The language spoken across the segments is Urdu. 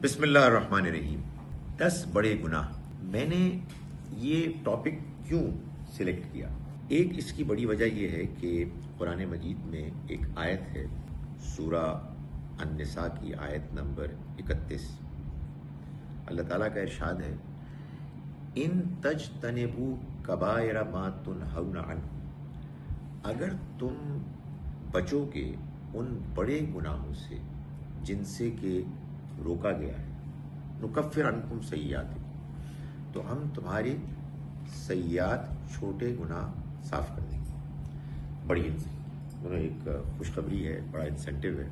بسم اللہ الرحمن الرحیم۔ 10 بڑے گناہ۔ میں نے یہ ٹاپک کیوں سلیکٹ کیا؟ ایک اس کی بڑی وجہ یہ ہے کہ قرآن مجید میں ایک آیت ہے، سورہ النساء کی آیت نمبر 31۔ اللہ تعالیٰ کا ارشاد ہے، ان تجتنبوا کبائر ما تنہون عنہ، اگر تم بچو گے ان بڑے گناہوں سے جن سے کہ روکا گیا ہے، نکفر عنکم سیئاتکم، تو ہم تمہاری سیئات چھوٹے گناہ صاف کر دیں گے۔ بڑی ایک خوشخبری ہے، بڑا انسینٹیو ہے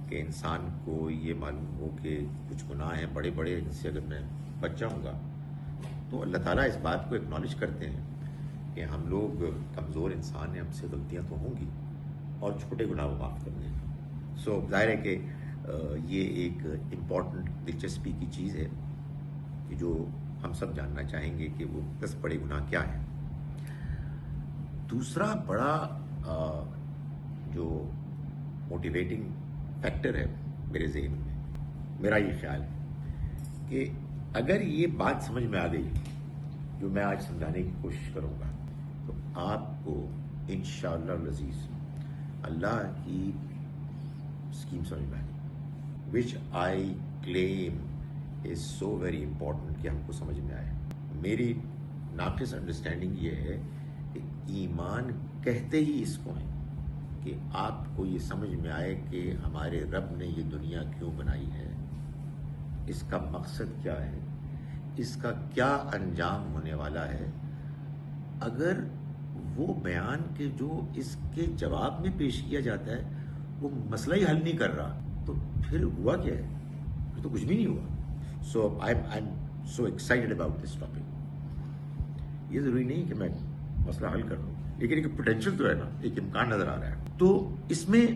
کہ انسان کو یہ معلوم ہو کہ کچھ گناہ ہیں بڑے بڑے، جن سے اگر میں بچ جاؤں گا تو اللہ تعالیٰ اس بات کو ایکنالج کرتے ہیں کہ ہم لوگ کمزور انسان ہیں، ہم سے غلطیاں تو ہوں گی، اور چھوٹے گناہ وہ معاف کر دیں گے۔ سو ظاہر ہے کہ یہ ایک امپورٹنٹ دلچسپی کی چیز ہے کہ جو ہم سب جاننا چاہیں گے کہ وہ 10 بڑے گناہ کیا ہیں۔ دوسرا بڑا جو موٹیویٹنگ فیکٹر ہے میرے ذہن میں، میرا یہ خیال ہے کہ اگر یہ بات سمجھ میں آ گئی جو میں آج سمجھانے کی کوشش کروں گا، تو آپ کو انشاءاللہ العزیز اللہ کی اسکیم سمجھ میں آ گئی، which I claim is so very important کہ ہم کو سمجھ میں آئے۔ میری ناقص انڈرسٹینڈنگ یہ ہے کہ ایمان کہتے ہی اس کو ہیں کہ آپ کو یہ سمجھ میں آئے کہ ہمارے رب نے یہ دنیا کیوں بنائی ہے، اس کا مقصد کیا ہے، اس کا کیا انجام ہونے والا ہے۔ اگر وہ بیان کے جو اس کے جواب میں پیش کیا جاتا ہے وہ مسئلہ ہی حل نہیں کر رہا، تو پھر ہوا کیا ہے؟ پھر تو کچھ بھی نہیں ہوا۔ سو I'm so excited about this topic۔ یہ ضروری نہیں کہ میں مسئلہ حل کر لوں، لیکن ایک پوٹینشیل تو ہے نا، ایک امکان نظر آ رہا ہے۔ تو اس میں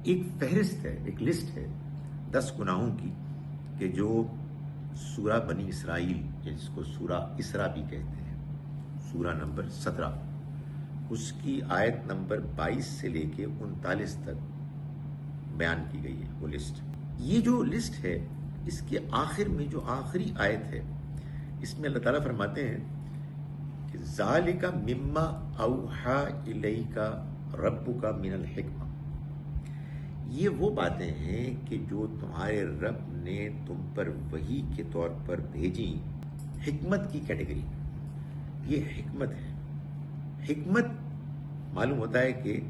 ایک فہرست ہے، ایک لسٹ ہے 10 گناہوں کی کہ جو سورہ بنی اسرائیل، جس کو سورہ اسراء بھی کہتے ہیں، سورہ نمبر 17، اس کی آیت نمبر 22 سے لے کے 39 تک بیان کی گئی ہے وہ لسٹ۔ یہ جو لسٹ ہے اس کے آخر میں جو آخری آیت ہے، اس میں اللہ تعالیٰ فرماتے ہیں کہ ذالک مما اوحا الیک ربک من الحکمہ، یہ وہ باتیں ہیں کہ جو تمہارے رب نے تم پر وحی کے طور پر بھیجی حکمت کی کیٹیگری میں۔ یہ حکمت ہے۔ حکمت معلوم ہوتا ہے کہ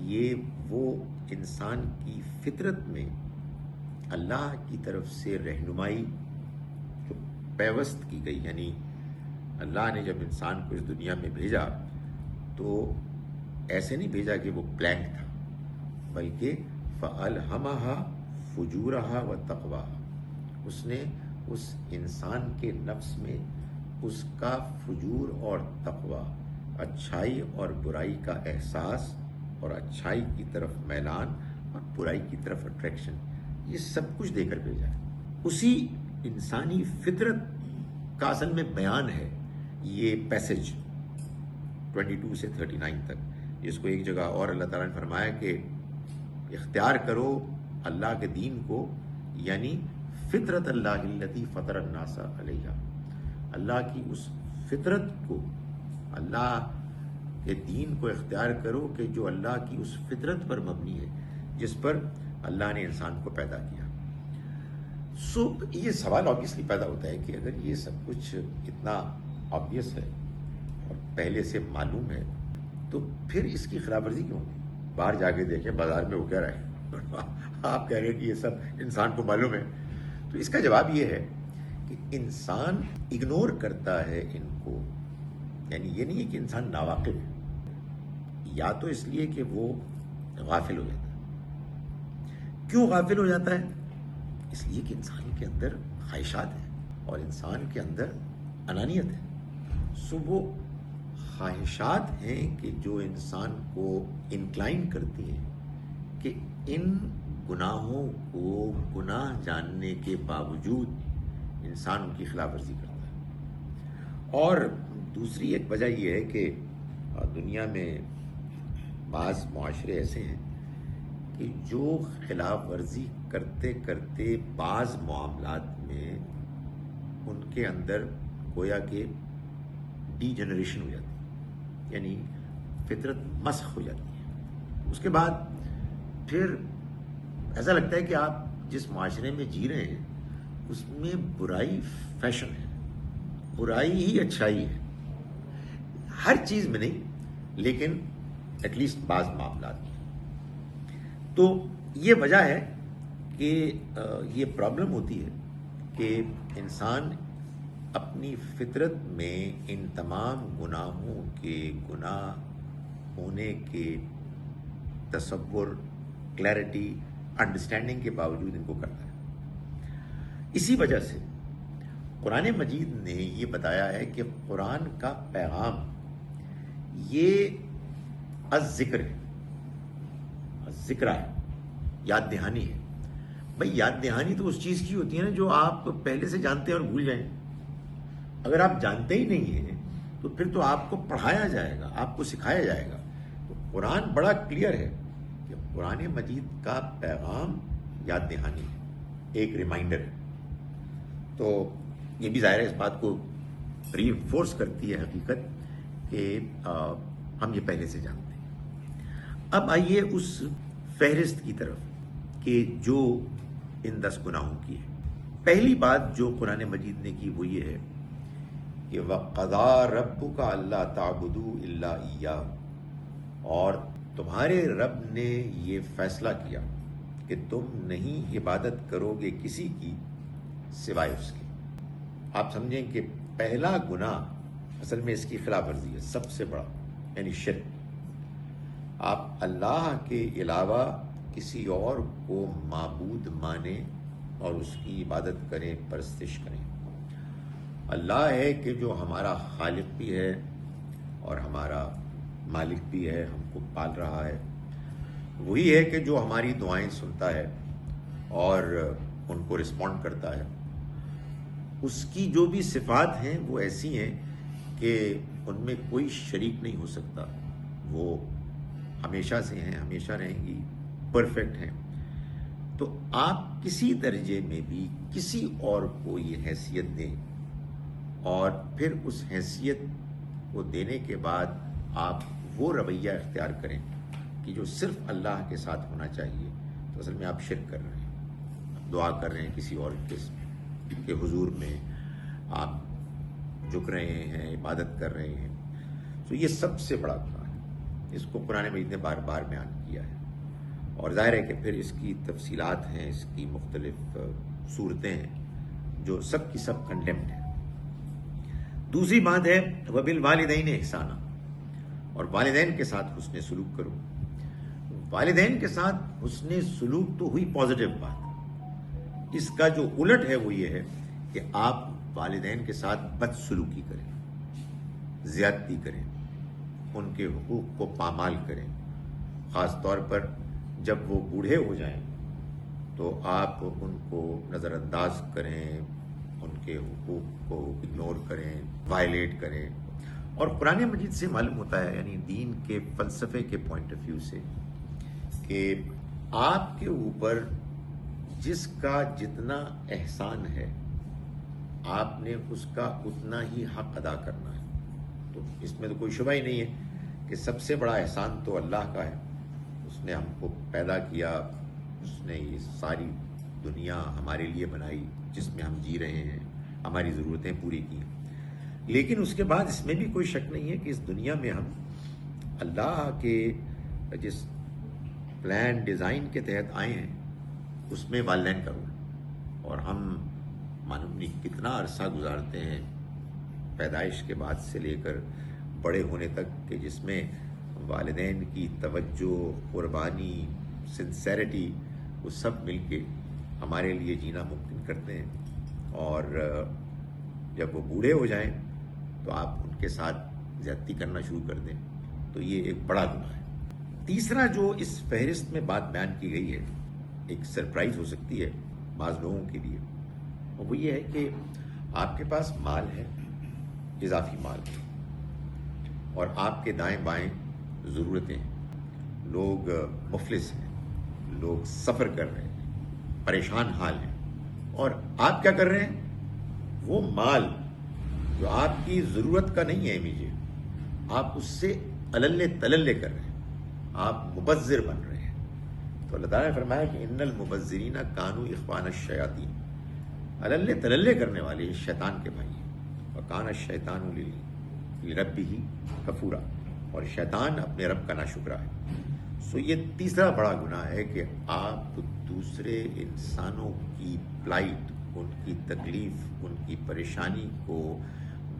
یہ وہ انسان کی فطرت میں اللہ کی طرف سے رہنمائی جو پیوست کی گئی، یعنی اللہ نے جب انسان کو اس دنیا میں بھیجا تو ایسے نہیں بھیجا کہ وہ بلینک تھا، بلکہ فَأَلْهَمَهَا فُجُورَهَا وَتَقْوَاهَا، اس نے اس انسان کے نفس میں اس کا فجور اور تقوی، اچھائی اور برائی کا احساس، اور اچھائی کی طرف میلان اور برائی کی طرف اٹریکشن، یہ سب کچھ دے کر بھیجا ہے۔ اسی انسانی فطرت کا اصل میں بیان ہے یہ پیسج 22 سے 39 تک، جس کو ایک جگہ اور اللہ تعالیٰ نے فرمایا کہ اختیار کرو اللہ کے دین کو، یعنی فطرت اللہ التی فطر الناس علیہا، اللہ کی اس فطرت کو، اللہ کے دین کو اختیار کرو کہ جو اللہ کی اس فطرت پر مبنی ہے جس پر اللہ نے انسان کو پیدا کیا۔ سو یہ سوال آبویسلی پیدا ہوتا ہے کہ اگر یہ سب کچھ اتنا آبویس ہے اور پہلے سے معلوم ہے تو پھر اس کی خلاف ورزی کیوں ہوتی؟ باہر جا کے دیکھیں بازار میں وہ کہہ رہے ہیں، آپ کہہ رہے ہیں کہ یہ سب انسان کو معلوم ہے۔ تو اس کا جواب یہ ہے کہ انسان اگنور کرتا ہے ان کو، یعنی یہ نہیں ہے کہ انسان ناواقف ہے، یا تو اس لیے کہ وہ غافل ہو جاتا ہے۔ کیوں غافل ہو جاتا ہے؟ اس لیے کہ انسان کے اندر خواہشات ہیں اور انسان کے اندر انانیت ہے۔ سو وہ خواہشات ہیں کہ جو انسان کو انکلائن کرتی ہیں کہ ان گناہوں کو گناہ جاننے کے باوجود انسان ان کی خلاف ورزی کرتا ہے۔ اور دوسری ایک وجہ یہ ہے کہ دنیا میں بعض معاشرے ایسے ہیں کہ جو خلاف ورزی کرتے کرتے بعض معاملات میں ان کے اندر گویا کہ ڈی جنریشن ہو جاتی ہے، یعنی فطرت مسخ ہو جاتی ہے، اس کے بعد پھر ایسا لگتا ہے کہ آپ جس معاشرے میں جی رہے ہیں اس میں برائی فیشن ہے، برائی ہی اچھائی ہے، ہر چیز میں نہیں لیکن ایٹ لیسٹ بعض معاملات میں۔ تو یہ وجہ ہے کہ یہ پرابلم ہوتی ہے کہ انسان اپنی فطرت میں ان تمام گناہوں کے گناہ ہونے کے تصور، کلیئرٹی، انڈرسٹینڈنگ کے باوجود ان کو کرتا ہے۔ اسی وجہ سے قرآن مجید نے یہ بتایا ہے کہ قرآن کا پیغام یہ الذکر ہے، ذکر ہے، یاد دہانی ہے۔ بھئی یاد دہانی تو اس چیز کی ہوتی ہے نا جو آپ پہلے سے جانتے ہیں اور بھول جائیں۔ اگر آپ جانتے ہی نہیں ہیں تو پھر تو آپ کو پڑھایا جائے گا، آپ کو سکھایا جائے گا۔ تو قرآن بڑا کلیئر ہے کہ قرآن مجید کا پیغام یاد دہانی ہے، ایک ریمائنڈر ہے۔ تو یہ بھی ظاہر ہے اس بات کو ری انفورس کرتی ہے حقیقت کہ ہم یہ پہلے سے جانتے ہیں۔ اب آئیے اس فہرست کی طرف کہ جو ان 10 گناہوں کی ہے۔ پہلی بات جو قرآن مجید نے کی وہ یہ ہے کہ وَقَضَىٰ رَبُّكَ أَلَّا تَعْبُدُوا إِلَّا إِيَّاهُ، اور تمہارے رب نے یہ فیصلہ کیا کہ تم نہیں عبادت کرو گے کسی کی سوائے اس کے۔ آپ سمجھیں کہ پہلا گناہ اصل میں اس کی خلاف ورزی ہے، سب سے بڑا، یعنی شرک۔ آپ اللہ کے علاوہ کسی اور کو معبود مانیں اور اس کی عبادت کریں، پرستش کریں۔ اللہ ہے کہ جو ہمارا خالق بھی ہے اور ہمارا مالک بھی ہے، ہم کو پال رہا ہے۔ وہی ہے کہ جو ہماری دعائیں سنتا ہے اور ان کو رسپونڈ کرتا ہے۔ اس کی جو بھی صفات ہیں وہ ایسی ہیں کہ ان میں کوئی شریک نہیں ہو سکتا، وہ ہمیشہ سے ہیں، ہمیشہ رہیں گی، پرفیکٹ ہیں۔ تو آپ کسی درجے میں بھی کسی اور کو یہ حیثیت دیں اور پھر اس حیثیت کو دینے کے بعد آپ وہ رویہ اختیار کریں کہ جو صرف اللہ کے ساتھ ہونا چاہیے، تو اصل میں آپ شرک کر رہے ہیں، دعا کر رہے ہیں کسی اور کے حضور میں، آپ جھک رہے ہیں، عبادت کر رہے ہیں۔ تو یہ سب سے بڑا گناہ ہے، اس کو قرآن مجید نے بار بار بیان کیا ہے، اور ظاہر ہے کہ پھر اس کی تفصیلات ہیں، اس کی مختلف صورتیں ہیں جو سب کی سب کنڈیمڈ ہیں۔ دوسری بات ہے وَبِالْوَالِدَيْنِ إِحْسَانًا، اور والدین کے ساتھ حسن سلوک کرو۔ والدین کے ساتھ حسن سلوک تو ہوئی پازیٹیو بات، اس کا جو الٹ ہے وہ یہ ہے کہ آپ والدین کے ساتھ بد سلوکی کریں، زیادتی کریں، ان کے حقوق کو پامال کریں، خاص طور پر جب وہ بوڑھے ہو جائیں تو آپ ان کو نظر انداز کریں، ان کے حقوق کو اگنور کریں، وائلیٹ کریں۔ اور قرآن مجید سے معلوم ہوتا ہے، یعنی دین کے فلسفے کے پوائنٹ آف ویو سے، کہ آپ کے اوپر جس کا جتنا احسان ہے آپ نے اس کا اتنا ہی حق ادا کرنا ہے۔ تو اس میں تو کوئی شبہ ہی نہیں ہے کہ سب سے بڑا احسان تو اللہ کا ہے، اس نے ہم کو پیدا کیا، اس نے یہ ساری دنیا ہمارے لیے بنائی جس میں ہم جی رہے ہیں، ہماری ضرورتیں پوری کی۔ لیکن اس کے بعد اس میں بھی کوئی شک نہیں ہے کہ اس دنیا میں ہم اللہ کے جس پلان ڈیزائن کے تحت آئے ہیں اس میں والدین کا رول، اور ہم معلوم نہیں کتنا عرصہ گزارتے ہیں پیدائش کے بعد سے لے کر بڑے ہونے تک کہ جس میں والدین کی توجہ، قربانی، سنسیریٹی، وہ سب مل کے ہمارے لیے جینا ممکن کرتے ہیں۔ اور جب وہ بوڑھے ہو جائیں تو آپ ان کے ساتھ زیادتی کرنا شروع کر دیں تو یہ ایک بڑا گناہ ہے۔ تیسرا جو اس فہرست میں بات بیان کی گئی ہے، ایک سرپرائز ہو سکتی ہے بعض لوگوں کے لیے، اور وہ یہ ہے کہ آپ کے پاس مال ہے، اضافی مال ہے، اور آپ کے دائیں بائیں ضرورتیں ہیں، لوگ مفلس ہیں، لوگ سفر کر رہے ہیں، پریشان حال ہیں، اور آپ کیا کر رہے ہیں؟ وہ مال جو آپ کی ضرورت کا نہیں ہے امیجیٹ، آپ اس سے اللے تللے کر رہے ہیں، آپ مبذر بن رہے ہیں۔ تو اللہ تعالیٰ نے فرمایا کہ ان المبذرین کانوا اخوان الشیاطین، اللے تللے کرنے والے شیطان کے بھائی ہیں، وکان الشیطان لربہ کفورا، اور شیطان اپنے رب کا ناشکرا ہے۔ سو یہ تیسرا بڑا گناہ ہے کہ آپ دوسرے انسانوں کی پلائٹ، ان کی تکلیف، ان کی پریشانی کو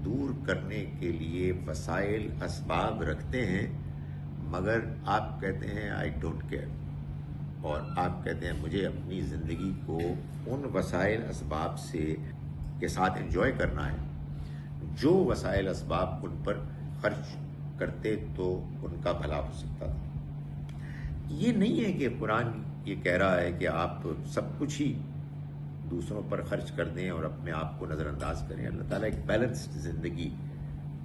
دور کرنے کے لیے وسائل اسباب رکھتے ہیں، مگر آپ کہتے ہیں آئی ڈونٹ کیئر، اور آپ کہتے ہیں مجھے اپنی زندگی کو ان وسائل اسباب کے ساتھ انجوائے کرنا ہے جو وسائل اسباب ان پر خرچ کرتے تو ان کا بھلا ہو سکتا تھا۔ یہ نہیں ہے کہ قرآن یہ کہہ رہا ہے کہ آپ سب کچھ ہی دوسروں پر خرچ کر دیں اور اپنے آپ کو نظر انداز کریں۔ اللہ تعالیٰ ایک بیلنسڈ زندگی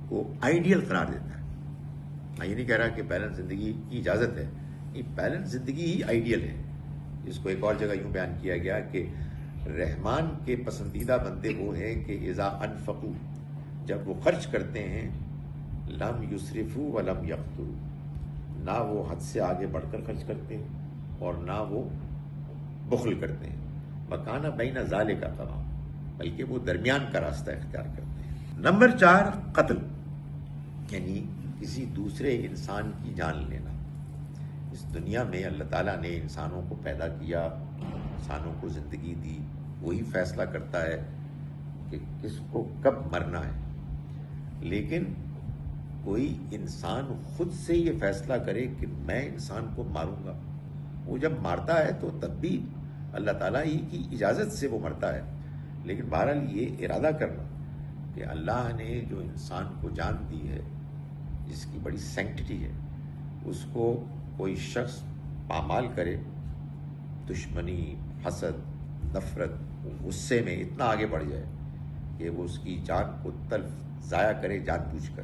کو آئیڈیل قرار دیتا ہے۔ میں یہ نہیں کہہ رہا کہ بیلنس زندگی کی اجازت ہے، یہ بیلنس زندگی ہی آئیڈیل ہے۔ اس کو ایک اور جگہ یوں بیان کیا گیا کہ رحمان کے پسندیدہ بندے وہ ہیں کہ اذا انفقوا، جب وہ خرچ کرتے ہیں، لم یسرفوا ولم یقتروا، نہ وہ حد سے آگے بڑھ کر خرچ کرتے ہیں اور نہ وہ بخل کرتے ہیں، وکان بین ذالک قواما، بلکہ وہ درمیان کا راستہ اختیار کرتے ہیں۔ نمبر 4، قتل، یعنی کسی دوسرے انسان کی جان لینا۔ اس دنیا میں اللہ تعالیٰ نے انسانوں کو پیدا کیا، انسانوں کو زندگی دی، وہی فیصلہ کرتا ہے کہ کس کو کب مرنا ہے، لیکن کوئی انسان خود سے یہ فیصلہ کرے کہ میں انسان کو ماروں گا، وہ جب مارتا ہے تو تب بھی اللہ تعالیٰ ہی کی اجازت سے وہ مرتا ہے، لیکن بہرحال یہ ارادہ کرنا کہ اللہ نے جو انسان کو جان دی ہے، جس کی بڑی سینکٹٹی ہے، اس کو کوئی شخص پامال کرے، دشمنی، حسد، نفرت، غصے میں اتنا آگے بڑھ جائے کہ وہ اس کی جان کو تلف ضائع کرے جان بوجھ کر،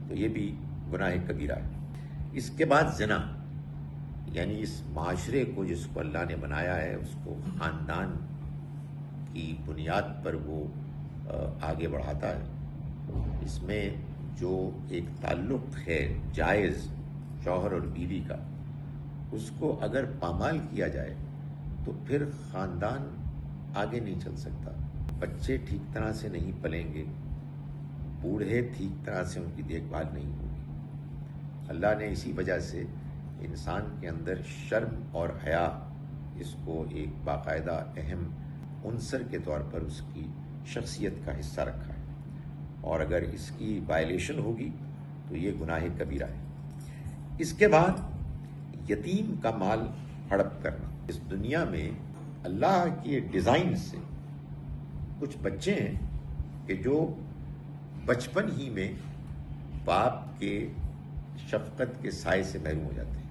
تو یہ بھی گناہ کبیرہ ہے۔ اس کے بعد زنا، یعنی اس معاشرے کو جس کو اللہ نے بنایا ہے، اس کو خاندان کی بنیاد پر وہ آگے بڑھاتا ہے۔ اس میں جو ایک تعلق ہے جائز شوہر اور بیوی کا، اس کو اگر پامال کیا جائے تو پھر خاندان آگے نہیں چل سکتا، بچے ٹھیک طرح سے نہیں پلیں گے، بوڑھے ٹھیک طرح سے ان کی دیکھ بھال نہیں ہوگی۔ اللہ نے اسی وجہ سے انسان کے اندر شرم اور حیا، اس کو ایک باقاعدہ اہم عنصر کے طور پر اس کی شخصیت کا حصہ رکھا ہے، اور اگر اس کی وائلیشن ہوگی تو یہ گناہ کبیرہ ہے۔ اس کے بعد یتیم کا مال ہڑپ کرنا۔ اس دنیا میں اللہ کے ڈیزائن سے کچھ بچے ہیں کہ جو بچپن ہی میں باپ کے شفقت کے سائے سے محروم ہو جاتے ہیں،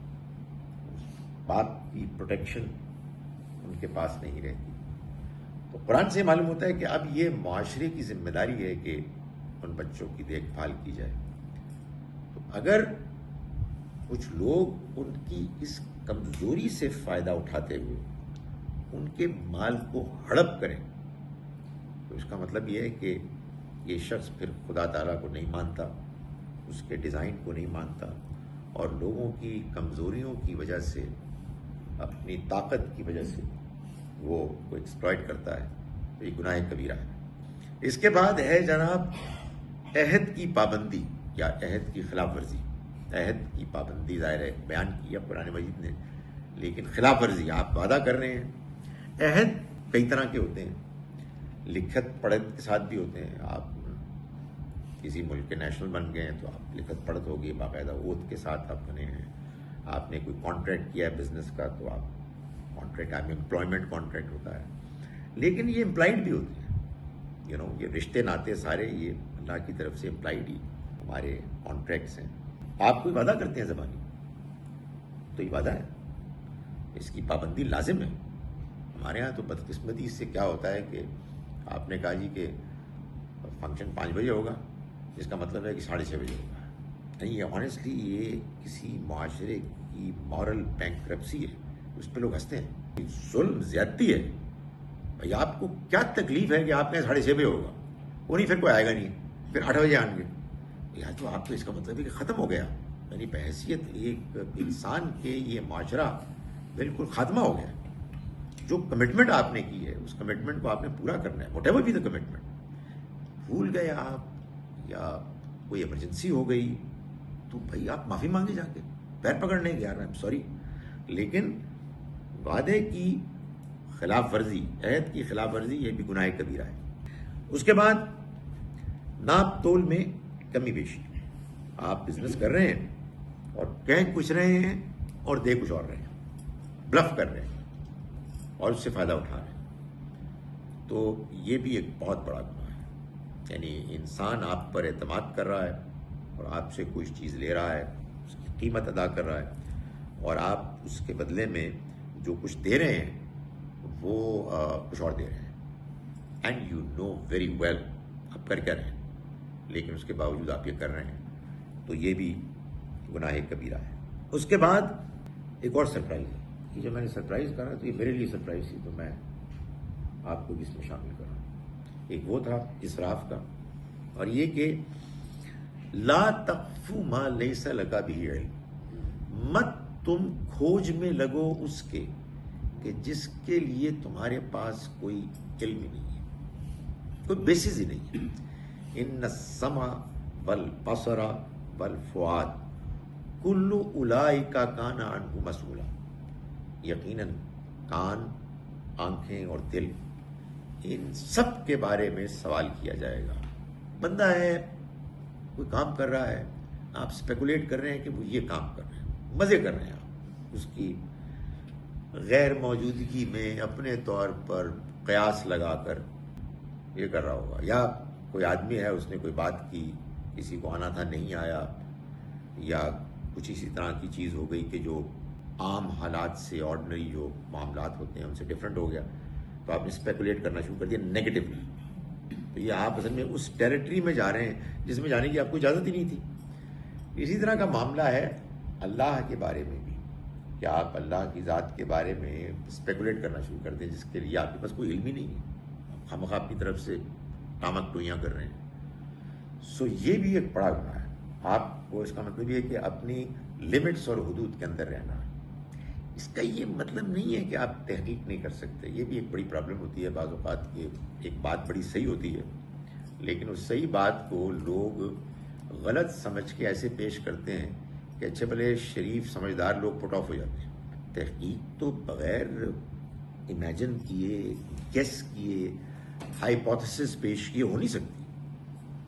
باپ کی پروٹیکشن ان کے پاس نہیں رہتی۔ تو قرآن سے معلوم ہوتا ہے کہ اب یہ معاشرے کی ذمہ داری ہے کہ ان بچوں کی دیکھ بھال کی جائے۔ تو اگر کچھ لوگ ان کی اس کمزوری سے فائدہ اٹھاتے ہوئے ان کے مال کو ہڑپ کریں، تو اس کا مطلب یہ ہے کہ یہ شخص پھر خدا تعالیٰ کو نہیں مانتا، اس کے ڈیزائن کو نہیں مانتا، اور لوگوں کی کمزوریوں کی وجہ سے، اپنی طاقت کی وجہ سے وہ کو ایکسپلائٹ کرتا ہے، تو یہ گناہ کبیرہ ہے۔ اس کے بعد ہے جناب عہد کی پابندی یا عہد کی خلاف ورزی۔ عہد کی پابندی ظاہر ہے بیان کیا قرآن مجید نے، لیکن خلاف ورزی، آپ وعدہ کر رہے ہیں۔ عہد کئی طرح کے ہوتے ہیں، لکھت پڑھت کے ساتھ بھی ہوتے ہیں۔ آپ کسی ملک کے نیشنل بن گئے ہیں تو آپ لکھت پڑھت ہوگی، باقاعدہ اوتھ کے ساتھ آپ بنے ہیں۔ آپ نے کوئی کانٹریکٹ کیا ہے بزنس کا تو آپ کانٹریکٹ، امپلائمنٹ کانٹریکٹ ہوتا ہے، لیکن یہ امپلائڈ بھی ہوتی ہے، یہ رشتے ناطے سارے یہ اللہ کی طرف سے امپلائڈ ہی ہمارے کانٹریکٹس ہیں۔ آپ کوئی وعدہ کرتے ہیں زبانی تو یہ وعدہ ہے، اس کی پابندی لازم ہے۔ ہمارے ہاں تو بدقسمتی سے کیا ہوتا ہے کہ آپ نے کہا جی کہ فنکشن 5 بجے ہوگا، جس کا مطلب ہے کہ 6:30 بجے ہوگا۔ نہیں، آنیسٹلی یہ کسی معاشرے کی مورل بینکرپسی ہے اس پہ لوگ ہنستے ہیں. ظلم زیادتی ہے. بھائی آپ کو کیا تکلیف ہے کہ آپ کہیں 6:30 بجے ہوگا؟ وہ نہیں، پھر کوئی آئے گا نہیں، پھر 8 بجے آئیں گے. یا تو آپ کو اس کا مطلب ہے کہ ختم ہو گیا، یعنی بحیثیت ایک انسان کے یہ معاشرہ بالکل خاتمہ ہو گیا. جو کمٹمنٹ آپ نے کی ہے اس کمٹمنٹ کو آپ نے پورا کرنا ہے، whatever be the commitment. بھول گئے آپ یا کوئی ایمرجنسی ہو گئی تو بھائی آپ معافی مانگے جا کے، پیر پکڑنے کے یار I'm sorry. لیکن وعدے کی خلاف ورزی، عہد کی خلاف ورزی، یہ بھی گناہ کبیرہ ہے. اس کے بعد ناپ تول میں کمی بیشی. آپ بزنس کر رہے ہیں اور کہہ کچھ رہے ہیں اور دے کچھ اور رہے ہیں، بلف کر رہے ہیں اور اس سے فائدہ اٹھا رہے ہیں، تو یہ بھی ایک بہت بڑا گناہ ہے. یعنی انسان آپ پر اعتماد کر رہا ہے اور آپ سے کوئی چیز لے رہا ہے، اس کی قیمت ادا کر رہا ہے، اور آپ اس کے بدلے میں جو کچھ دے رہے ہیں وہ کچھ اور دے رہے ہیں. And you know very well آپ کر کیا رہے ہیں، لیکن اس کے باوجود آپ یہ کر رہے ہیں، تو یہ بھی گناہ کبیرہ ہے. اس کے بعد ایک اور سرپرائز ہے. یہ جب میں نے سرپرائز کرا تو یہ میرے لیے سرپرائز تھی، تو میں آپ کو بھی اس میں شامل کر رہا ہوں. ایک وہ تھا اسراف کا، اور یہ کہ لا تقف ما لیس لک بہ علم، مت تم کھوج میں لگو اس کے کہ جس کے لیے تمہارے پاس کوئی علم ہی نہیں ہے، کوئی بیسس ہی نہیں ہے. ان السمع والبصر والفؤاد کل اولئک کان عنہ مسئولا. یقیناً کان، آنکھیں اور دل، ان سب کے بارے میں سوال کیا جائے گا. بندہ ہے، کوئی کام کر رہا ہے، آپ اسپیکولیٹ کر رہے ہیں کہ وہ یہ کام کر رہے ہیں، مزے کر رہے ہیں آپ اس کی غیر موجودگی میں اپنے طور پر قیاس لگا کر یہ کر رہا ہوگا. یا کوئی آدمی ہے، اس نے کوئی بات کی، کسی کو آنا تھا نہیں آیا، یا کچھ اسی طرح کی چیز ہو گئی کہ جو عام حالات سے، آرڈنری جو معاملات ہوتے ہیں ان سے ڈفرینٹ ہو گیا، تو آپ نے اسپیکولیٹ کرنا شروع کر دیا نیگیٹولی. تو یہ آپ اصل میں اس ٹیریٹری میں جا رہے ہیں جس میں جانے کی آپ کو اجازت ہی نہیں تھی. اسی طرح کا معاملہ ہے اللہ کے بارے میں بھی، کہ آپ اللہ کی ذات کے بارے میں اسپیکولیٹ کرنا شروع کر دیں جس کے لیے آپ کے پاس کوئی علم ہی نہیں ہے، خامخواہ اپنی طرف سے ٹامک ٹوئیاں کر رہے ہیں. سو یہ بھی ایک بڑا گناہ ہے. آپ کو اس کا مطلب یہ ہے کہ اپنی لمٹس اور حدود کے اندر رہنا ہے. اس کا یہ مطلب نہیں ہے کہ آپ تحقیق نہیں کر سکتے. یہ بھی ایک بڑی پرابلم ہوتی ہے بعض اوقات کہ ایک بات بڑی صحیح ہوتی ہے لیکن اس صحیح بات کو لوگ غلط سمجھ کے ایسے پیش کرتے ہیں کہ اچھے بھلے شریف سمجھدار لوگ پٹ آف ہو جاتے ہیں. تحقیق تو بغیر امیجن کیے، گیس کیے، ہائپوتھیسس پیش کیے ہو نہیں سکتی.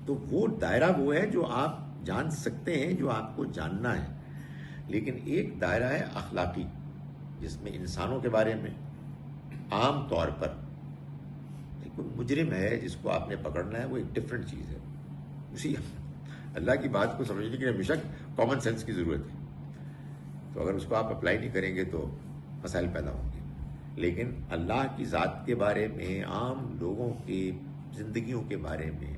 تو وہ دائرہ وہ ہے جو آپ جان سکتے ہیں، جو آپ کو جاننا ہے. لیکن ایک دائرہ ہے اخلاقی، جس میں انسانوں کے بارے میں عام طور پر کوئی مجرم ہے جس کو آپ نے پکڑنا ہے، وہ ایک ڈفرینٹ چیز ہے. اسی اللہ کی بات کو سمجھنے کے لیے ہمیشہ کامن سینس کی ضرورت ہے. تو اگر اس کو آپ اپلائی نہیں کریں گے تو مسائل پیدا ہوں گے. لیکن اللہ کی ذات کے بارے میں، عام لوگوں کی زندگیوں کے بارے میں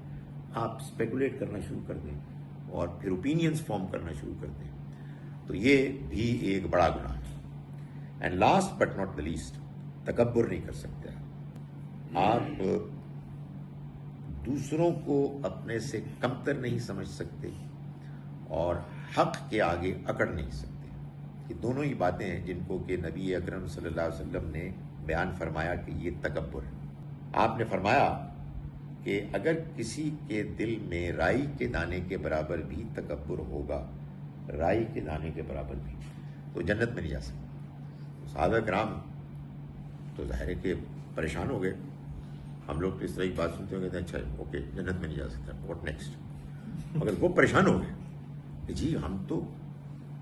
آپ اسپیکولیٹ کرنا شروع کر دیں اور پھر اوپینینز فارم کرنا شروع کر دیں، تو یہ بھی ایک بڑا گناہ ہے. And last but not the least, تکبر نہیں کر سکتے. آپ دوسروں کو اپنے سے کمتر نہیں سمجھ سکتے اور حق کے آگے اکڑ نہیں سکتے. یہ دونوں ہی باتیں ہیں جن کو کہ نبی اکرم صلی اللہ علیہ وسلم نے بیان فرمایا کہ یہ تکبر ہے. آپ نے فرمایا کہ اگر کسی کے دل میں رائی کے دانے کے برابر بھی تکبر ہوگا، رائی کے دانے کے برابر بھی، تو جنت میں نہیں جا سکتا. صحابہ کرام تو ظاہر ہے کہ پریشان ہو گئے. ہم لوگ تو اس طرح کی بات سنتے ہو گئے تھے، اچھا اوکے جنت میں نہیں جا سکتا، واٹ نیکسٹ. مگر وہ پریشان ہو گئے کہ جی ہم تو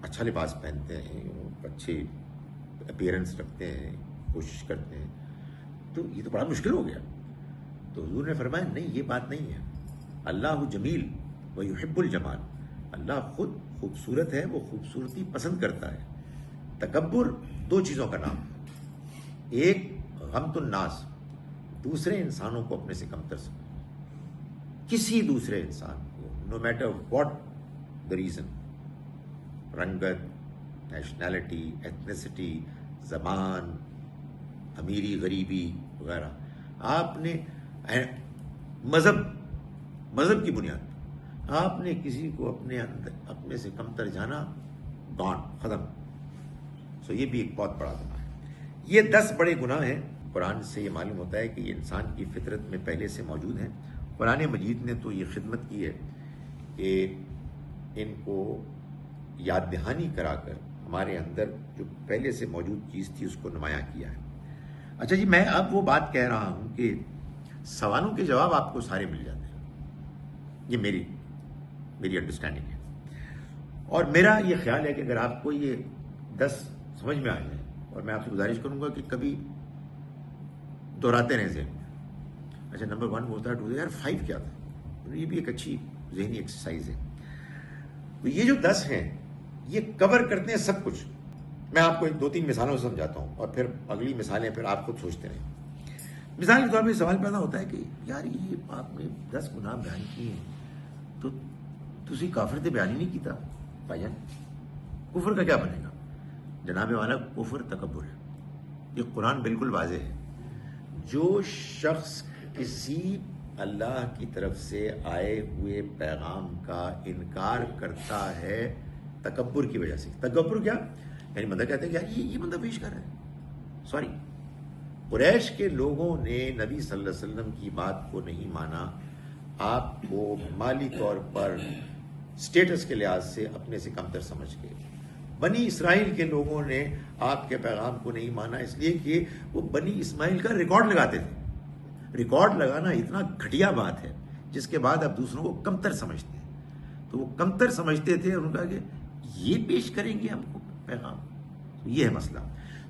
اچھا لباس پہنتے ہیں، اچھے اپیئرنس رکھتے ہیں، کوشش کرتے ہیں، تو یہ تو بڑا مشکل ہو گیا. تو حضور نے فرمایا نہیں، یہ بات نہیں ہے. اللہ جمیل و یحب الجمال، اللہ خود خوبصورت ہے، وہ خوبصورتی پسند کرتا ہے. تکبر دو چیزوں کا نام ہے، ایک غمط الناس، دوسرے انسانوں کو اپنے سے کمتر سمجھنا. کسی دوسرے انسان کو، no matter what the reason, رنگت، نیشنلٹی، ایتھنیسٹی، زبان، امیری غریبی وغیرہ، آپ نے مذہب کی بنیاد آپ نے کسی کو اپنے سے کمتر جانا، گان ختم. سو یہ بھی ایک بہت بڑا گناہ ہے. یہ 10 بڑے گناہ ہیں. قرآن سے یہ معلوم ہوتا ہے کہ یہ انسان کی فطرت میں پہلے سے موجود ہیں. قرآن مجید نے تو یہ خدمت کی ہے کہ ان کو یاد دہانی کرا کر ہمارے اندر جو پہلے سے موجود چیز تھی اس کو نمایاں کیا ہے. اچھا جی، میں اب وہ بات کہہ رہا ہوں کہ سوالوں کے جواب آپ کو سارے مل جاتے ہیں. یہ میری انڈرسٹینڈنگ ہے، اور میرا یہ خیال ہے کہ اگر آپ کو یہ 10 سمجھ میں آ جائیں، اور میں آپ سے گزارش کروں گا کہ کبھی دہراتے رہیں ذہن میں. اچھا، نمبر 1 ہوتا ہے یار 5 کیا تھا؟ یہ بھی ایک اچھی ذہنی ایکسرسائز ہے. تو یہ جو 10 ہیں یہ کور کرتے ہیں سب کچھ. میں آپ کو 2-3 مثالوں سے سمجھاتا ہوں، اور پھر اگلی مثالیں پھر آپ خود سوچتے رہیں. مثال کے طور پہ سوال پیدا ہوتا ہے کہ یار یہ آپ نے 10 گناہ بیان کیے ہیں تو تسی کافر تے بیان ہی نہیں کیتا. بھائی جان، کفر کا کیا بنے گا؟ جناب والا، کفر تکبر ہے. یہ قرآن بالکل واضح ہے. جو شخص کسی اللہ کی طرف سے آئے ہوئے پیغام کا انکار کرتا ہے تکبر کی وجہ سے. تکبر کیا یعنی بندہ کہتے ہیں کہ یار یہ بندہ پیش کر رہا ہے. سوری، قریش کے لوگوں نے نبی صلی اللہ علیہ وسلم کی بات کو نہیں مانا. آپ کو مالی طور پر سٹیٹس کے لحاظ سے اپنے سے کمتر سمجھ کے. بنی اسرائیل کے لوگوں نے آپ کے پیغام کو نہیں مانا اس لیے کہ وہ بنی اسماعیل کا ریکارڈ لگاتے تھے. ریکارڈ لگانا اتنا گھٹیا بات ہے جس کے بعد اب دوسروں کو کمتر سمجھتے ہیں. تو وہ کمتر سمجھتے تھے اور انہوں نے کہا کہ یہ پیش کریں گے ہم کو پیغام. یہ ہے مسئلہ.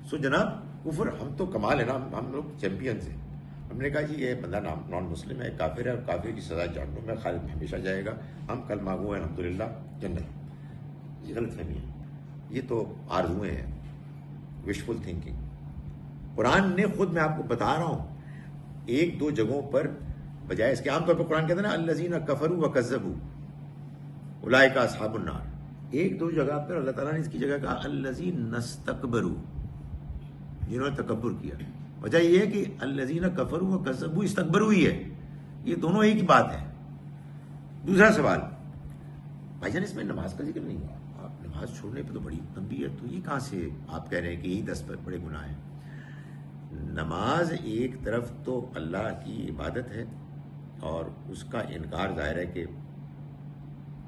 سو جناب، کفر ہم تو کمال ہے نا، ہم لوگ چیمپئنز ہیں. ہم نے کہا جی یہ بندہ نان مسلم ہے، کافر ہے، اور کافر کی سزا جہنم میں خالد میں ہمیشہ جائے گا. ہم کل مانگو ہیں الحمدللہ جنت. یہ غلط فہمی ہے. یہ تو آرزویں ہیں، وشفل تھنکنگ. قرآن نے خود، میں آپ کو بتا رہا ہوں، 1-2 جگہوں پر بجائے اس کے عام طور پر قرآن کہتے ہیں نا الذین کفروا وکذبوا اولئک اصحاب النار. 1-2 جگہ پر اللہ تعالیٰ نے اس کی جگہ کہا الذین استکبروا، جنہوں نے تکبر کیا. وجہ یہ ہے کہ الذین کفروا وکذبوا استکبروا ہی ہے. یہ دونوں ایک ہی بات ہے. دوسرا سوال، بھائی جان اس میں نماز کا ذکر نہیں ہوا. آپ نماز چھوڑنے پہ تو بڑی لمبی ہے، تو یہ کہاں سے آپ کہہ رہے ہیں کہ یہی 10 بڑے گناہ ہیں؟ نماز ایک طرف تو اللہ کی عبادت ہے، اور اس کا انکار ظاہر ہے کہ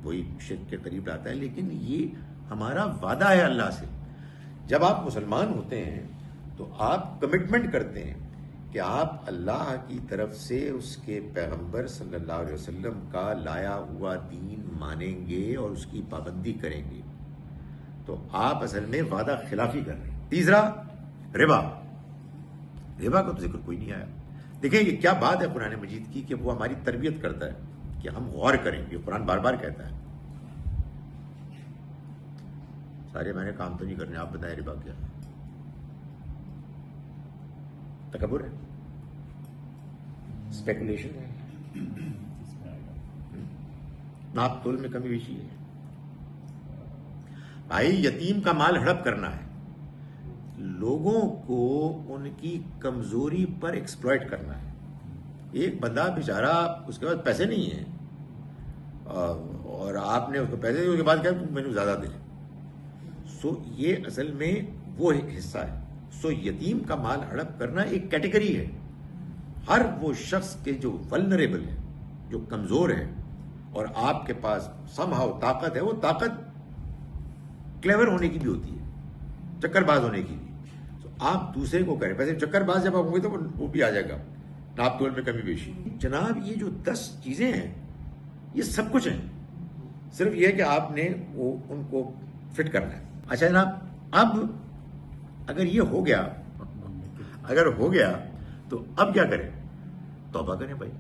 وہی شرک کے قریب لاتا ہے. لیکن یہ ہمارا وعدہ ہے اللہ سے. جب آپ مسلمان ہوتے ہیں تو آپ کمٹمنٹ کرتے ہیں کہ آپ اللہ کی طرف سے اس کے پیغمبر صلی اللہ علیہ وسلم کا لایا ہوا دین مانیں گے اور اس کی پابندی کریں گے. تو آپ اصل میں وعدہ خلافی کر رہے ہیں. تیسرا، ربا کا تو ذکر کوئی نہیں آیا. دیکھیں یہ کیا بات ہے قرآن مجید کی کہ وہ ہماری تربیت کرتا ہے کہ ہم غور کریں. یہ قرآن بار بار کہتا ہے. سارے میں نے کام تو نہیں کرنے، آپ بتائیں ربا کیا ہے؟ تکبر ہے، اسپیکولیشن ہے، ناپ تول میں کمی بیشی ہے. بھائی یتیم کا مال ہڑپ کرنا ہے، لوگوں کو ان کی کمزوری پر ایکسپلائٹ کرنا ہے. ایک بندہ بیچارہ، اس کے پاس پیسے نہیں ہیں اور آپ نے اس کو پیسے دیے، اس کے بعد کہا تم مجھے زیادہ دے. سو یہ اصل میں وہ حصہ ہے. سو یتیم کا مال ہڑپ کرنا ایک کیٹیگری ہے. ہر وہ شخص کے جو ولنریبل ہے، جو کمزور ہے، اور آپ کے پاس سم ہاؤ طاقت ہے، وہ طاقت کلیور ہونے کی بھی ہوتی ہے، چکر باز ہونے کی بھی. تو آپ دوسرے کو کریں. ویسے چکر باز جب آپ ہوں گے تو وہ بھی آ جائے گا، ناپ تول میں کمی بیشی. جناب یہ جو 10 چیزیں ہیں یہ سب کچھ ہیں، صرف یہ ہے کہ آپ نے وہ ان کو فٹ کرنا ہے. اچھا جناب، اب اگر یہ ہو گیا، تو اب کیا کریں؟ توبہ کریں بھائی،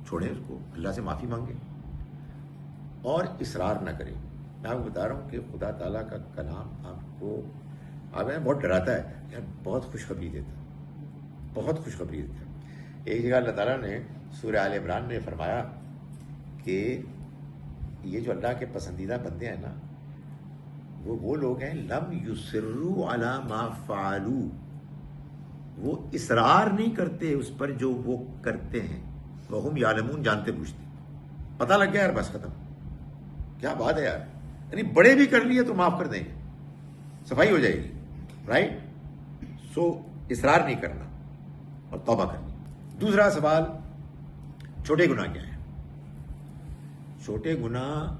چھوڑیں اس کو، اللہ سے معافی مانگیں اور اصرار نہ کریں. میں آپ کو بتا رہا ہوں کہ خدا تعالیٰ کا کلام آپ کو بہت ڈراتا ہے یار، بہت خوشخبری دیتا ہے، بہت خوشخبری دیتا ہے. ایک جگہ اللہ تعالیٰ نے سورہ آل عمران میں فرمایا کہ یہ جو اللہ کے پسندیدہ بندے ہیں نا، وہ لوگ ہیں لم یصروا علی ما فعلوا، وہ اصرار نہیں کرتے اس پر جو وہ کرتے ہیں، وہم یعلمون، جانتے بوجھتے، پتہ لگ گیا یار بس ختم. کیا بات ہے یار، یعنی بڑے بھی کر لیے تو معاف کر دیں گے، صفائی ہو جائے گی، رائٹ. سو اصرار نہیں کرنا اور توبہ کرنی. دوسرا سوال، چھوٹے گناہ کیا ہیں؟ چھوٹے گناہ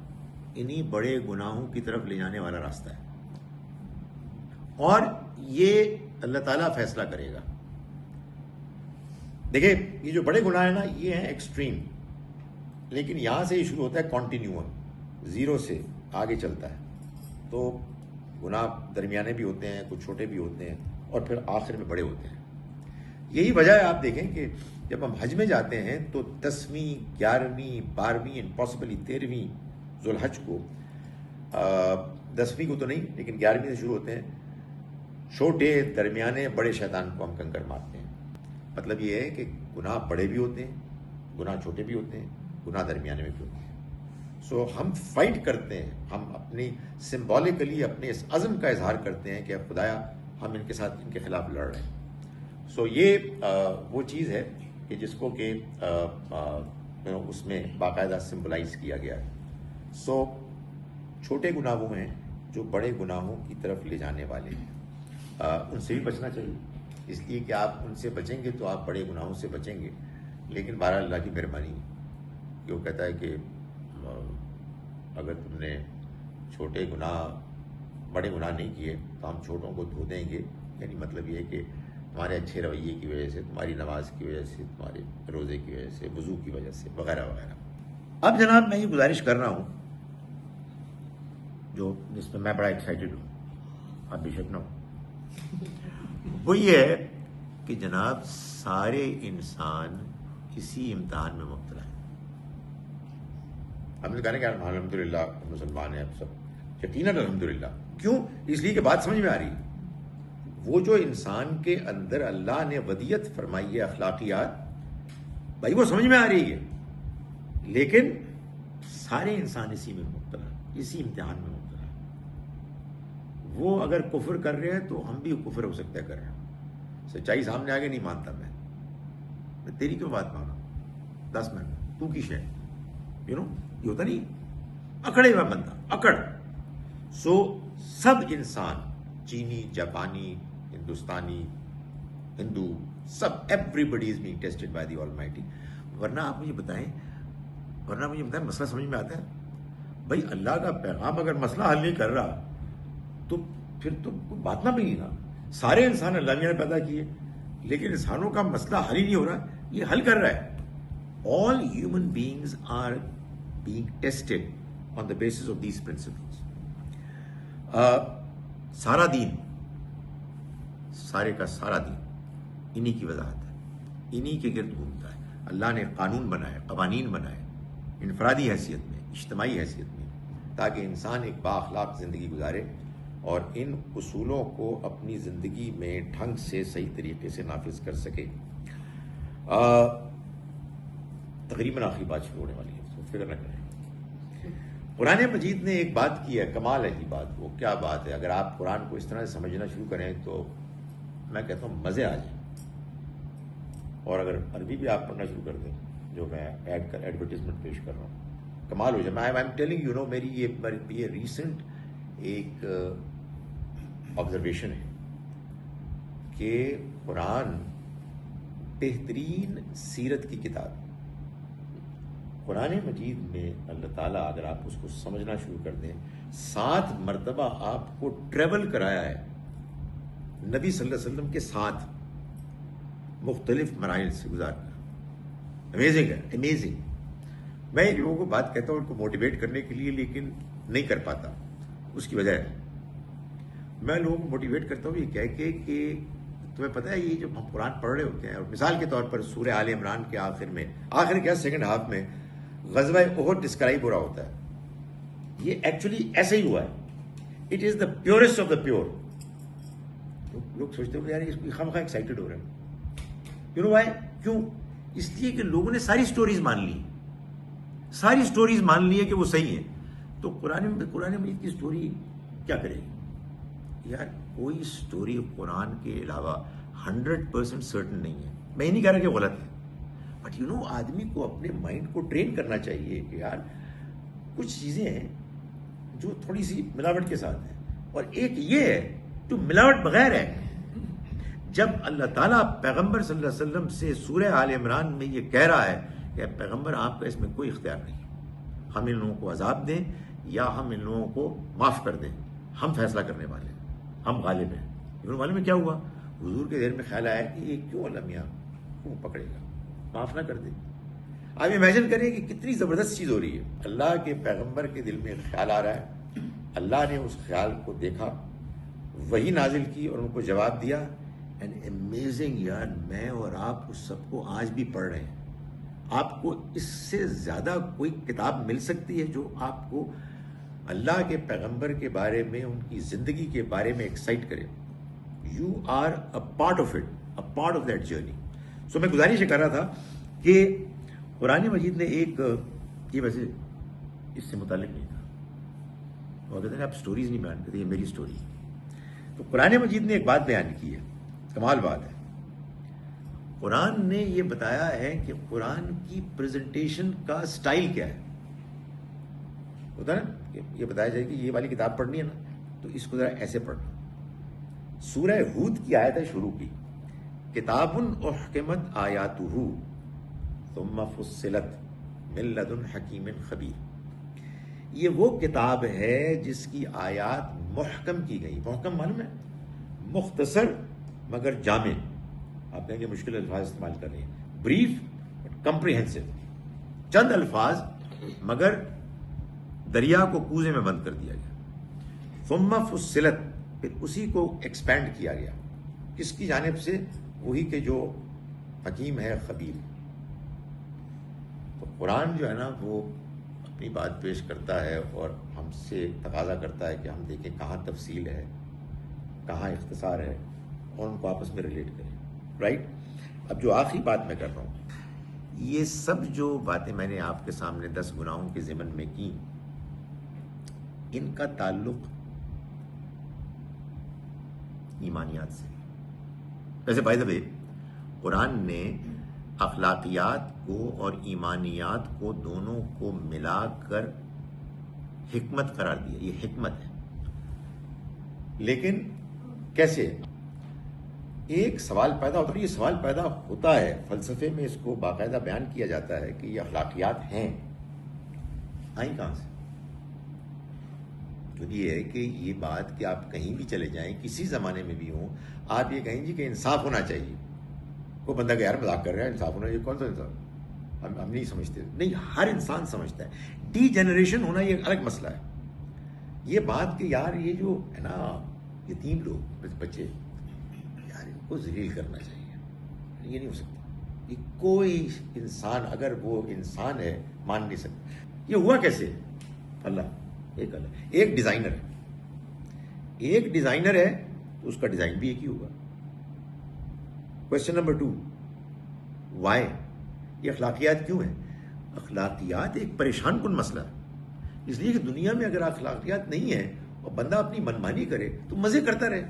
انہی بڑے گناہوں کی طرف لے جانے والا راستہ ہے، اور یہ اللہ تعالیٰ فیصلہ کرے گا. دیکھیں یہ جو بڑے گناہ ہیں نا، یہ ہیں ایکسٹریم، لیکن یہاں سے یہ شروع ہوتا ہے کانٹینیوم، زیرو سے آگے چلتا ہے. تو گناہ درمیانے بھی ہوتے ہیں، کچھ چھوٹے بھی ہوتے ہیں، اور پھر آخر میں بڑے ہوتے ہیں. یہی وجہ ہے آپ دیکھیں کہ جب ہم حج میں جاتے ہیں تو 10ویں 11ویں 12ویں اینڈ پاسبلی 13ویں ذوالحج کو، 10ویں کو تو نہیں لیکن 11ویں سے شروع ہوتے ہیں، چھوٹے درمیانے بڑے شیطان کو ہم کنکر مارتے ہیں. مطلب یہ ہے کہ گناہ بڑے بھی ہوتے ہیں، گناہ چھوٹے بھی ہوتے ہیں، گناہ درمیانے میں بھی ہوتے ہیں. سو ہم فائٹ کرتے ہیں، ہم اپنی سمبولیکلی اپنے اس عزم کا اظہار کرتے ہیں کہ خدایا ہم ان کے ساتھ ان کے خلاف لڑ رہے ہیں. سو یہ وہ چیز ہے کہ جس کو کہ اس میں باقاعدہ سمبلائز کیا گیا ہے. سو چھوٹے گناہ وہ ہیں جو بڑے گناہوں کی طرف لے جانے والے ہیں، ان سے بھی بچنا چاہیے، اس لیے کہ آپ ان سے بچیں گے تو آپ بڑے گناہوں سے بچیں گے. لیکن بہرحال اللہ کی مہربانی کہ وہ کہتا ہے کہ اگر تم نے چھوٹے گناہ بڑے گناہ نہیں کیے تو ہم چھوٹوں کو دھو دیں گے. یعنی مطلب یہ ہے کہ تمہارے اچھے رویے کی وجہ سے، تمہاری نماز کی وجہ سے، تمہارے روزے کی وجہ سے، وضو کی وجہ سے، وغیرہ وغیرہ. اب جناب میں یہ گزارش کر رہا ہوں جو جس میں بڑا ایکسائٹڈ ہوں، آپ بے شک نہ ہو، وہ یہ ہے کہ جناب سارے انسان اسی امتحان میں مبتلا ہیں. ہم نے کہا کہ الحمدللہ مسلمان ہیں اب سب، یقیناً الحمدللہ. کیوں؟ اس لیے کہ بات سمجھ میں آ رہی ہے. وہ جو انسان کے اندر اللہ نے ودیت فرمائی ہے، اخلاقیات، بھائی وہ سمجھ میں آ رہی ہے، لیکن سارے انسان اسی میں مبتلا، اسی امتحان میں مبتلا. وہ اگر کفر کر رہے ہیں تو ہم بھی کفر ہو سکتا ہے کر رہے ہیں. سچائی سامنے آگے نہیں مانتا میں تیری کیوں بات مانا، 10 منٹ تو کی شے، یہ ہوتا نہیں، اکڑے ہوا بندہ اکڑ. سو سب انسان، چینی، جاپانی، ہندوستانی، ہندو، سب، everybody is being tested by the almighty. ورنہ آپ مجھے بتائیں مسئلہ سمجھ میں آتا ہے؟ بھائی اللہ کا پیغام اگر مسئلہ حل نہیں کر رہا تو پھر تو بات نہ بنی نا. سارے انسان اللہ میاں نے پیدا کیے، لیکن انسانوں کا مسئلہ حل ہی نہیں ہو رہا، یہ حل کر رہا ہے. All human beings are being tested on the basis of these principles. سارا دین، سارے کا سارا دین انہی کی وضاحت ہے، انہی کے گرد گھومتا ہے. اللہ نے قانون بنائے، قوانین بنائے، انفرادی حیثیت میں، اجتماعی حیثیت میں، تاکہ انسان ایک بااخلاق زندگی گزارے اور ان اصولوں کو اپنی زندگی میں ڈھنگ سے صحیح طریقے سے نافذ کر سکے. تقریباً آخری بات شروع ہونے والی ہے، تو فکر نہ کریں. قرآن مجید نے ایک بات کی ہے، کمال ہے یہ بات. وہ کیا بات ہے؟ اگر آپ قرآن کو اس طرح سے سمجھنا شروع کریں تو میں کہتا ہوں مزے آ جائیں. اور اگر عربی بھی آپ پڑھنا شروع کر دیں، جو میں ایڈورٹیزمنٹ پیش کر رہا ہوں، کمال ہو جائے. آئی ایم ٹیلنگ یو میری یہ ریسنٹ ایک آبزرویشن ہے کہ قرآن بہترین سیرت کی کتاب. قرآن مجید میں اللہ تعالیٰ اگر آپ اس کو سمجھنا شروع کر دیں، 7 مرتبہ آپ کو ٹریول کرایا ہے نبی صلی اللہ علیہ وسلم کے ساتھ، مختلف مراحل سے گزار کر. امیزنگ ہے، امیزنگ. میں لوگوں کو بات کہتا ہوں ان کو موٹیویٹ کرنے کے لیے، لیکن نہیں کر پاتا. اس کی وجہ ہے میں لوگوں کو موٹیویٹ کرتا ہوں یہ کہہ کے کہ تمہیں پتہ ہے یہ جو ہم قرآن پڑھ رہے ہوتے ہیں، اور مثال کے طور پر سورہ آل عمران کے آخر کیا سیکنڈ ہاف میں غزوہ احد ڈسکرائب ہو رہا ہوتا ہے. یہ ایکچولی ایسے ہی ہوا ہے. It is the purest of the pure. لوگ سوچتے ہو یار اس کی خواہ ایکسائٹیڈ ہو رہے ہیں. You know why? کیوں؟ اس لیے کہ لوگوں نے ساری سٹوریز مان لی ہے کہ وہ صحیح ہے. تو قرآن مجید کی سٹوری کیا کرے گی؟ یار کوئی سٹوری قرآن کے علاوہ 100% سرٹن نہیں ہے. میں یہ نہیں کہہ رہا کہ غلط ہے, بٹ آدمی کو اپنے مائنڈ کو ٹرین کرنا چاہیے کہ یار کچھ چیزیں ہیں جو تھوڑی سی ملاوٹ کے ساتھ ہیں, اور ایک یہ ہے جو ملاوٹ بغیر ہے. جب اللہ تعالیٰ پیغمبر صلی اللہ علیہ وسلم سے سورہ آل عمران میں یہ کہہ رہا ہے کہ پیغمبر آپ کا اس میں کوئی اختیار نہیں, ہم ان لوگوں کو عذاب دیں یا ہم ان لوگوں کو معاف کر دیں, ہم فیصلہ کرنے والے ہیں, ہم غالب ہیں. ابن معلوم میں کیا ہوا, حضور کے ذہن میں خیال آیا کہ یہ کیوں اللہ میاں کیوں پکڑے گا, معاف نہ کر دے. آپ امیجن کریں کہ کتنی زبردست چیز ہو رہی ہے. اللہ کے پیغمبر کے دل میں خیال آ رہا ہے, اللہ نے اس خیال کو دیکھا, وہی نازل کی اور ان کو جواب دیا. اینڈ امیزنگ یار, میں اور آپ اس سب کو آج بھی پڑھ رہے ہیں. آپ کو اس سے زیادہ کوئی کتاب مل سکتی ہے جو آپ کو اللہ کے پیغمبر کے بارے میں, ان کی زندگی کے بارے میں ایکسائٹ کرے. You are a part of it, a part of that journey. So میں گزارش کر رہا تھا کہ قرآن مجید نے ایک, یہ ویسے اس سے متعلق نہیں تھا, وہ کہتے ہیں آپ سٹوریز نہیں بیان کرتے, یہ میری سٹوری. تو قرآن مجید نے ایک بات بیان کی ہے, کمال بات ہے. قرآن نے یہ بتایا ہے کہ قرآن کی پریزنٹیشن کا سٹائل کیا ہے. ہوتا ہے نا کہ یہ بتایا جائے کہ یہ والی کتاب پڑھنی ہے نا, تو اس کو ذرا ایسے پڑھنا. سورہ ہود کی آیت ہے شروع کی, کتاب احکمت آیاتہ ثم فصلت من لدن حکیم خبیر. یہ وہ کتاب ہے جس کی آیات محکم کی گئی. محکم معلوم ہے, مختصر مگر جامع. آپ کہیں گے مشکل الفاظ استعمال کر رہے ہیں. بریف بٹ کمپریہنسو, چند الفاظ مگر دریا کو کوزے میں بند کر دیا گیا. ثم فصلت, پھر اسی کو ایکسپینڈ کیا گیا. کس کی جانب سے؟ وہی کہ جو حکیم ہے, خبیر. تو قرآن جو ہے نا وہ اپنی بات پیش کرتا ہے اور ہم سے تقاضا کرتا ہے کہ ہم دیکھیں کہاں تفصیل ہے, کہاں اختصار ہے, اور ان کو آپس میں ریلیٹ کریں. رائٹ. اب جو آخری بات میں کر رہا ہوں, یہ سب جو باتیں میں نے آپ کے سامنے 10 گناہوں کے ضمن میں کی, ان کا تعلق ایمانیات سے. ویسے بائی دا وے قرآن نے اخلاقیات کو اور ایمانیات کو دونوں کو ملا کر حکمت قرار دیا. یہ حکمت ہے. لیکن کیسے؟ ایک سوال پیدا ہوتا ہے. یہ سوال پیدا ہوتا ہے, فلسفے میں اس کو باقاعدہ بیان کیا جاتا ہے کہ یہ اخلاقیات ہیں, آئیں کہاں سے؟ تو یہ ہے کہ یہ بات کہ آپ کہیں بھی چلے جائیں, کسی زمانے میں بھی ہوں, آپ یہ کہیں گے کہ انصاف ہونا چاہیے. کوئی بندہ کہ یار مذاق کر رہا ہے, انصاف ہونا چاہیے, کون سا انصاف؟ ہم نہیں سمجھتے. نہیں, ہر انسان سمجھتا ہے. ڈی جنریشن ہونا یہ ایک الگ مسئلہ ہے. یہ بات کہ یار یہ جو ہے نا یتیم لوگ, بچے, یار ان کو ذلیل کرنا چاہیے, یہ نہیں ہو سکتا. یہ کوئی انسان اگر وہ انسان ہے مان نہیں سکتا. یہ ہوا کیسے؟ اللہ ایک ڈیزائنر ہے, ایک ڈیزائنر ہے تو اس کا ڈیزائن بھی ایک ہی ہوگا. Question number 2, why? یہ اخلاقیات کیوں ہیں؟ اخلاقیات ایک پریشان کن مسئلہ ہے, اس لیے کہ دنیا میں اگر اخلاقیات نہیں ہیں اور بندہ اپنی منمانی کرے تو مزے کرتا رہے.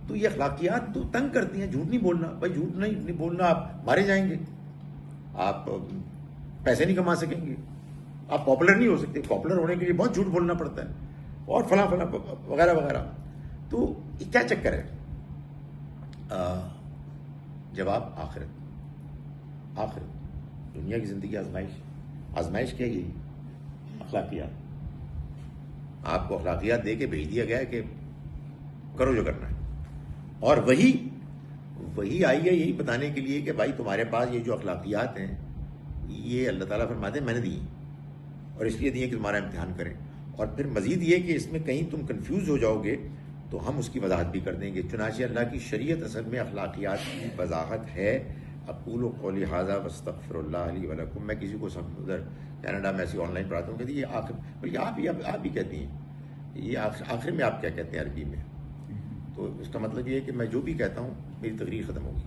تو یہ اخلاقیات تو تنگ کرتی ہیں. جھوٹ نہیں بولنا, بھائی جھوٹ نہیں بولنا, آپ مارے جائیں گے, آپ پیسے نہیں کما سکیں گے, آپ پاپولر نہیں ہو سکتے, پاپولر ہونے کے لیے بہت جھوٹ بولنا پڑتا ہے, اور فلاں فلاں وغیرہ وغیرہ. تو یہ کیا چکر ہے؟ جواب آخرت. دنیا کی زندگی آزمائش کیا؟ یہی اخلاقیات. آپ کو اخلاقیات دے کے بھیج دیا گیا ہے کہ کرو جو کرنا ہے, اور وہی آئی ہے یہی بتانے کے لیے کہ بھائی تمہارے پاس یہ جو اخلاقیات ہیں یہ اللہ تعالیٰ فرماتے ہیں میں نے دی, اور اس لیے دی کہ تمہارا امتحان کریں. اور پھر مزید یہ کہ اس میں کہیں تم کنفیوز ہو جاؤ گے تو ہم اس کی وضاحت بھی کر دیں گے. چنانچہ اللہ کی شریعت اصل میں اخلاقیات کی وضاحت ہے. اقول قولی ھذا واستغفر اللہ لی ولکم. میں کسی کو ادھر کینیڈا میں ایسی آن لائن پڑھاتا ہوں, کہتی ہے یہ آخر, بلکہ آپ بھی کہتی ہیں یہ آخر میں آپ کیا کہتے ہیں عربی میں؟ تو اس کا مطلب یہ ہے کہ میں جو بھی کہتا ہوں میری تقریر ختم ہوگی.